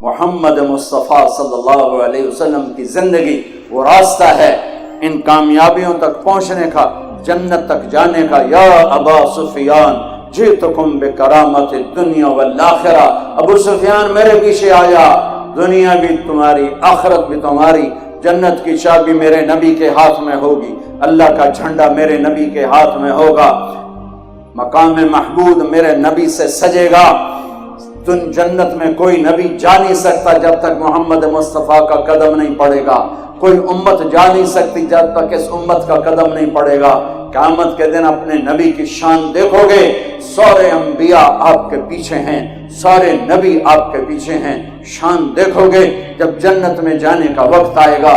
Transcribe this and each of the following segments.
محمد مصطفیٰ صلی اللہ علیہ وسلم کی زندگی وہ راستہ ہے ان کامیابیوں تک پہنچنے کا، جنت تک جانے کا۔ یا ابا سفیان جئتکم بکرامت الدنیا والآخرہ، ابو سفیان میرے پیچھے آیا، دنیا بھی تمہاری آخرت بھی تمہاری، جنت کی چابی میرے نبی کے ہاتھ میں ہوگی، اللہ کا جھنڈا میرے نبی کے ہاتھ میں ہوگا، مقام محمود میرے نبی سے سجے گا۔ جنت میں کوئی نبی جا نہیں سکتا جب تک محمد مصطفیٰ کا قدم نہیں پڑے گا، کوئی امت جا نہیں سکتی جب تک اس امت کا قدم نہیں پڑے گا۔ قیامت کے دن اپنے نبی کی شان دیکھو گے، سارے انبیاء آپ کے پیچھے ہیں، سارے نبی آپ کے پیچھے ہیں، شان دیکھو گے۔ جب جنت میں جانے کا وقت آئے گا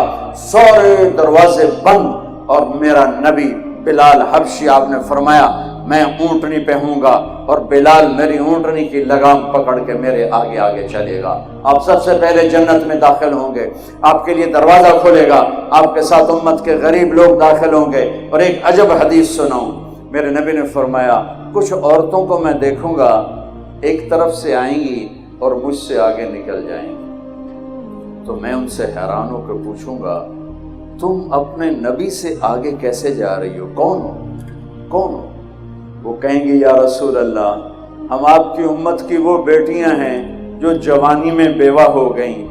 سارے دروازے بند اور میرا نبی بلال حبشی آپ نے فرمایا میں اونٹنی پہ ہوں گا اور بلال میری اونٹنی کی لگام پکڑ کے میرے آگے آگے چلے گا، آپ سب سے پہلے جنت میں داخل ہوں گے، آپ کے لیے دروازہ کھلے گا، آپ کے ساتھ امت کے غریب لوگ داخل ہوں گے۔ اور ایک عجب حدیث سناؤں، میرے نبی نے فرمایا کچھ عورتوں کو میں دیکھوں گا ایک طرف سے آئیں گی اور مجھ سے آگے نکل جائیں گی، تو میں ان سے حیران ہو کے پوچھوں گا تم اپنے نبی سے آگے کیسے جا رہی ہو، کون ہو کون ہو؟ وہ کہیں گے یا رسول اللہ ہم آپ کی امت کی وہ بیٹیاں ہیں جو جوانی میں بیوہ ہو گئیں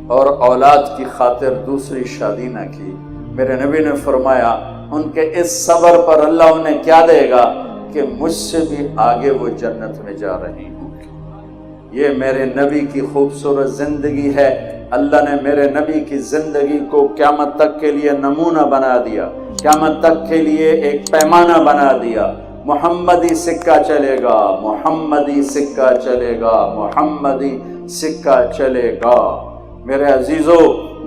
اور اولاد کی خاطر دوسری شادی نہ کی۔ میرے نبی نے فرمایا ان کے اس صبر پر اللہ انہیں کیا دے گا کہ مجھ سے بھی آگے وہ جنت میں جا رہی ہوں گی۔ یہ میرے نبی کی خوبصورت زندگی ہے۔ اللہ نے میرے نبی کی زندگی کو قیامت تک کے لیے نمونہ بنا دیا، قیامت تک کے لیے ایک پیمانہ بنا دیا۔ محمدی سکہ چلے گا، محمدی سکہ چلے گا، محمدی سکہ چلے گا۔ میرے عزیزو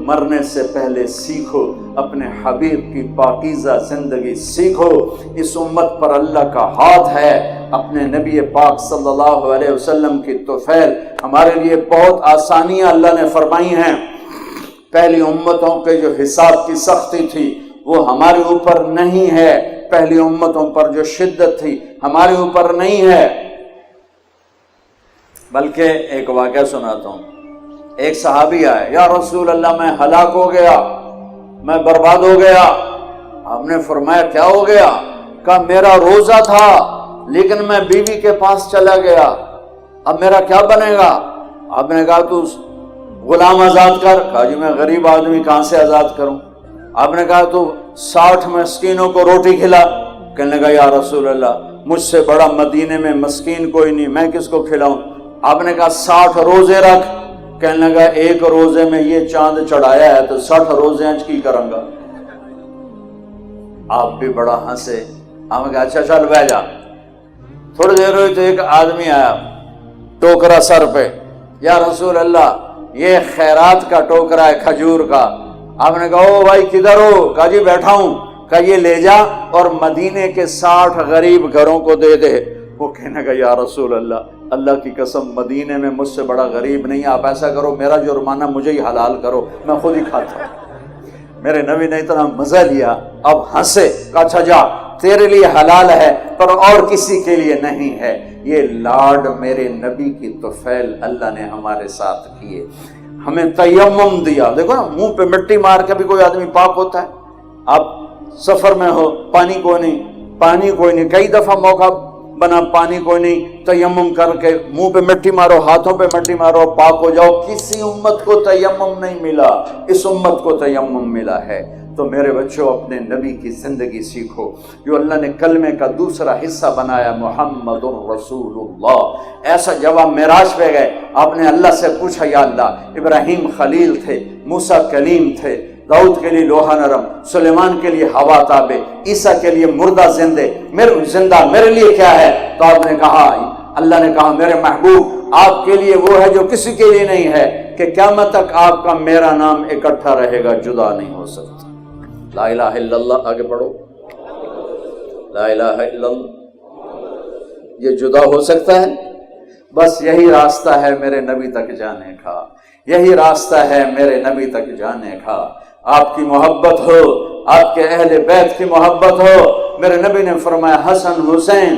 مرنے سے پہلے سیکھو، اپنے حبیب کی پاکیزہ زندگی سیکھو۔ اس امت پر اللہ کا ہاتھ ہے، اپنے نبی پاک صلی اللہ علیہ وسلم کی طفیل ہمارے لیے بہت آسانیاں اللہ نے فرمائی ہیں۔ پہلی امتوں کے جو حساب کی سختی تھی وہ ہمارے اوپر نہیں ہے، پہلی امتوں پر جو شدت تھی ہمارے اوپر نہیں ہے۔ بلکہ ایک واقعہ سناتا ہوں، ایک صحابی آئے، یا رسول اللہ میں ہلاک ہو گیا، میں برباد ہو گیا۔ آپ نے فرمایا کیا ہو گیا؟ کہا میرا روزہ تھا لیکن میں بیوی کے پاس چلا گیا، اب میرا کیا بنے گا؟ آپ نے کہا تو غلام آزاد کر۔ کہا جی میں غریب آدمی کہاں سے آزاد کروں؟ آپ نے کہا تو 60 مسکینوں کو روٹی کھلا۔ کہنے لگا یا رسول اللہ مجھ سے بڑا مدینے میں مسکین کوئی نہیں، میں کس کو کھلاؤں؟ آپ نے کہا 60 روزے رکھ۔ کہنے لگا ایک روزے میں یہ چاند چڑھایا ہے تو 60 روزے انج کی کروں گا؟ آپ بھی بڑا ہنسے۔ آپ نے کہا اچھا چل بہ جا۔ تھوڑی دیر ہوئی تو ایک آدمی آیا، ٹوکرا سر پہ، یا رسول اللہ یہ خیرات کا ٹوکرا ہے کھجور کا۔ آپ نے کہا او بھائی کدھر ہو؟ کہا جی بیٹھا ہوں۔ کہا یہ لے جا اور مدینے کے 60 غریب گھروں کو دے دے۔ وہ کہنے کا یا رسول اللہ اللہ کی قسم مدینے میں مجھ سے بڑا غریب نہیں، آپ ایسا کرو میرا جرمانہ مجھے ہی حلال کرو، میں خود ہی کھاتا ہوں۔ میرے نبی نے اتنا مزہ لیا، اب ہنسے۔ کہا اچھا جا تیرے لیے حلال ہے پر اور کسی کے لیے نہیں ہے۔ یہ لاڈ میرے نبی کی طفیل اللہ نے ہمارے ساتھ کیے، ہمیں تیمم دیا۔ دیکھو نا منہ پہ مٹی مار کے بھی کوئی آدمی پاک ہوتا ہے؟ آپ سفر میں ہو، پانی کوئی نہیں، کئی دفعہ موقع بنا پانی کوئی نہیں، تیمم کر کے منہ پہ مٹی مارو، ہاتھوں پہ مٹی مارو، پاک ہو جاؤ۔ کسی امت کو تیمم نہیں ملا، اس امت کو تیمم ملا ہے۔ تو میرے بچوں اپنے نبی کی زندگی سیکھو جو اللہ نے کلمے کا دوسرا حصہ بنایا، محمد رسول اللہ۔ ایسا جب آپ معراج پہ گئے آپ نے اللہ سے پوچھا یا اللہ ابراہیم خلیل تھے، موسیٰ کلیم تھے، داؤد کے لیے لوہا نرم، سلیمان کے لیے ہوا تابع، عیسیٰ کے لیے مردہ زندہ، میرے لیے کیا ہے؟ تو آپ نے کہا، اللہ نے کہا میرے محبوب آپ کے لیے وہ ہے جو کسی کے لیے نہیں ہے کہ قیامت تک آپ کا میرا نام اکٹھا رہے گا، جدا نہیں ہو سکتا۔ لا الہ الا اللہ، آگے پڑھو، لا الہ الا اللہ، یہ جدا ہو سکتا ہے؟ بس یہی راستہ ہے میرے نبی تک جانے کا، یہی راستہ ہے میرے نبی تک جانے کا۔ آپ کی محبت ہو، آپ کے اہل بیت کی محبت ہو۔ میرے نبی نے فرمایا حسن حسین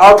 8